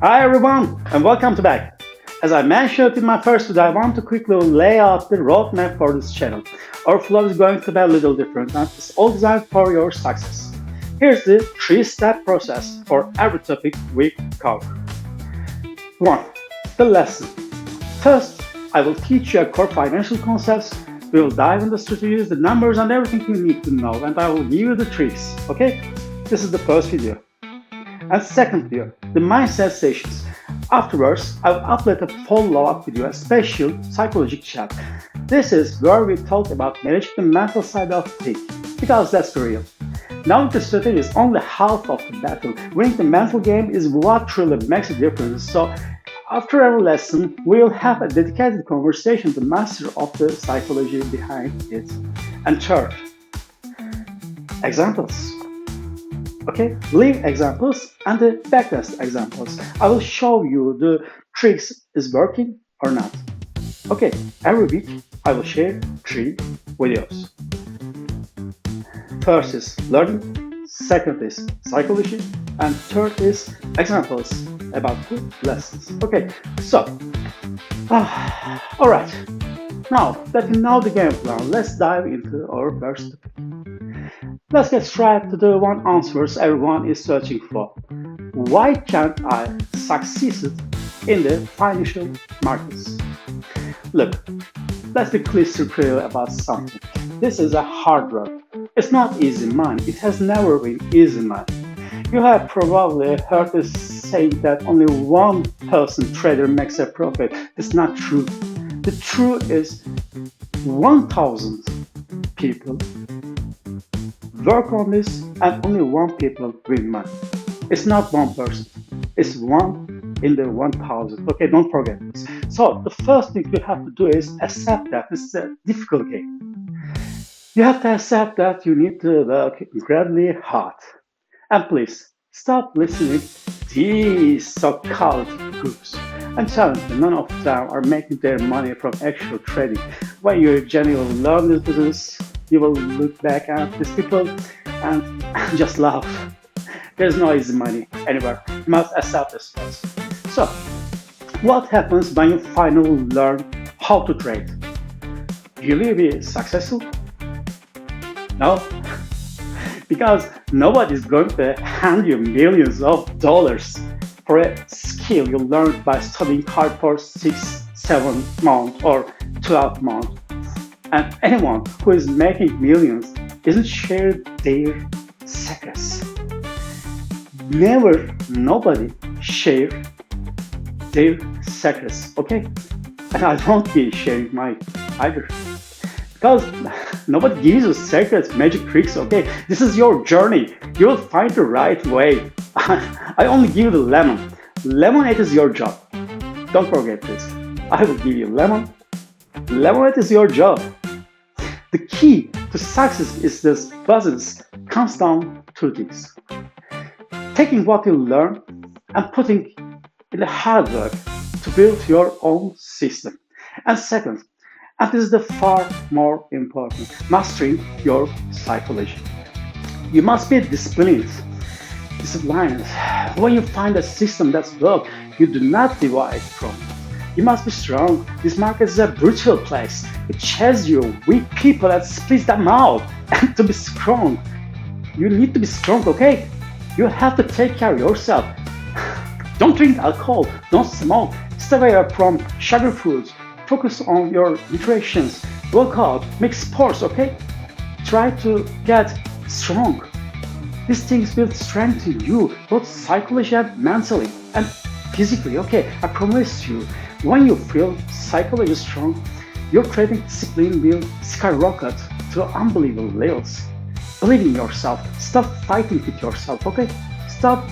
Hi everyone, and welcome to Back. As I mentioned in my first video, I want to quickly lay out the roadmap for this channel. Our flow is going to be a little different, and it's all designed for your success. Here's the three-step process for every topic we cover. 1. The lesson. First, I will teach you core financial concepts. We will dive into strategies, the numbers, and everything you need to know, and I will give you the tricks. Okay? This is the first video. And second video, the mindset sessions. Afterwards, I will upload a follow-up video, a special psychological chat. This is where we talk about managing the mental side of things, because that's the real. Knowing the strategy is only half of the battle. Winning the mental game is what truly makes a difference. So, after every lesson, we will have a dedicated conversation to master of the psychology behind it. And third, examples. Okay, live examples and the backtest examples. I will show you the tricks is working or not. Okay, every week I will share 3 videos. First is learning, second is psychology, and third is examples about the lessons. Okay, so, alright, now that you know the game plan, let's dive into our first topic. Let's get straight to the one answers everyone is searching for. Why can't I succeed in the financial markets? Look, let's be crystal clear about something. This is a hard work. It's not easy money. It has never been easy money. You have probably heard this saying that only one person trader makes a profit. It's not true. The truth is 1,000 people work on this and only one people win money. It's not one person. It's one in the 1,000. Okay, don't forget this. So the first thing you have to do is accept that this is a difficult game. You have to accept that you need to work incredibly hard. And please, stop listening to these so-called groups. I'm telling you, none of them are making their money from actual trading. When you genuinely learn this business, you will look back at these people and just laugh. There's no easy money anywhere. You must accept this first. So, what happens when you finally learn how to trade? Will you be successful? No, because nobody's going to hand you millions of dollars for a skill you learned by studying hard for 6, 7 months or 12 months. And anyone who is making millions isn't sharing their secrets. Never, nobody share their secrets, okay? And I won't be sharing mine either. Because nobody gives you secrets, magic tricks, okay? This is your journey. You will find the right way. I only give you the lemon. Lemonade is your job. Don't forget this. I will give you lemon. Lemonade is your job. The key to success is this business comes down to this. Taking what you learn and putting in the hard work to build your own system. And second, and this is the far more important, mastering your psychology. You must be disciplined. When you find a system that's works, you do not divide from it. You must be strong. This market is a brutal place. It chases you, weak people, and splits them out. And to be strong, you need to be strong, okay? You have to take care of yourself. Don't drink alcohol, don't smoke, stay away from sugar foods, focus on your nutrition, work out, make sports, okay? Try to get strong. These things will strengthen you, both psychologically and mentally, and physically, okay? I promise you, when you feel psychologically strong, your trading discipline will skyrocket to unbelievable levels. Believe in yourself. Stop fighting with yourself, okay? Stop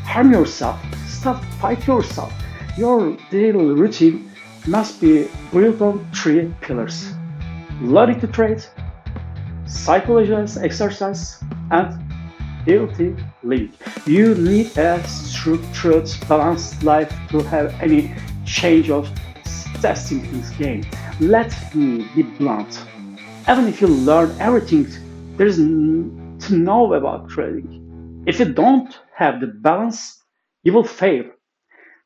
harm yourself. Stop fight yourself. Your daily routine must be built on 3 pillars: learning to trade, psychological exercise, and healthy living. You need a structured, balanced life to have any change of testing this game. Let me be blunt. Even if you learn everything there is to know about trading, if you don't have the balance, you will fail.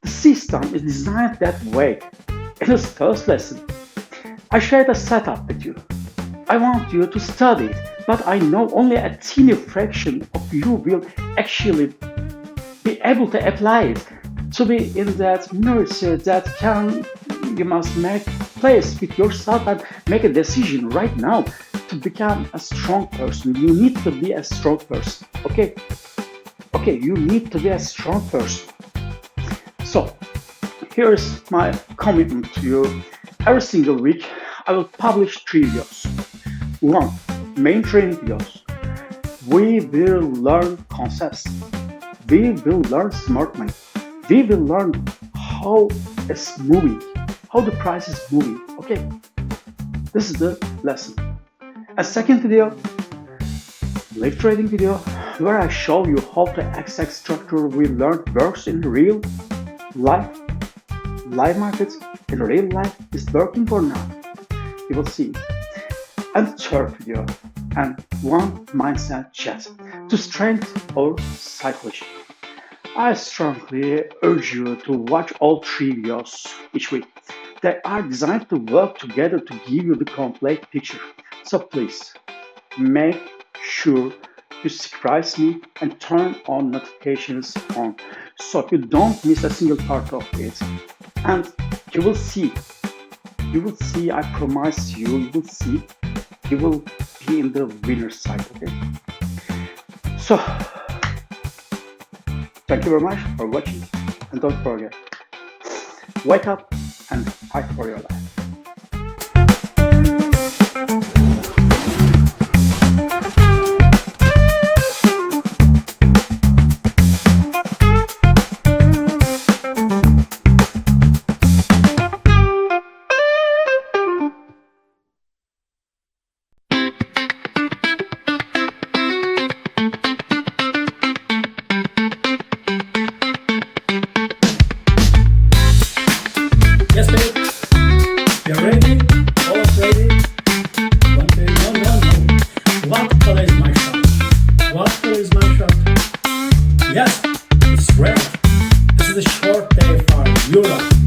The system is designed that way. In this first lesson, I shared a setup with you. I want you to study it, but I know only a teeny fraction of you will actually be able to apply it to be in that nurture that you must make place with yourself and make a decision right now to become a strong person. You need to be a strong person. Okay, you need to be a strong person. So here's my commitment to you. Every single week I will publish 3 videos. 1. Main training videos. We will learn concepts. We will learn smart money. We will learn how it's moving, how the price is moving. Okay, this is the lesson. A second video, live trading video, where I show you how the exact structure we learned works in real life. Live markets in real life is working or not. You will see. And third video, and one mindset chat to strengthen our psychology. I strongly urge you to watch all 3 videos each week. They are designed to work together to give you the complete picture. So please, make sure you subscribe me and turn on notifications on so you don't miss a single part of it. And you will see, I promise you will see, you will be in the winner's side, okay? So, thank you very much for watching, and don't forget, wake up and fight for your life. Yes, babe. You're ready? Almost ready? One day, no. What color is my shirt? What color is my shirt? Yes, it's red. This is a short day for Europe.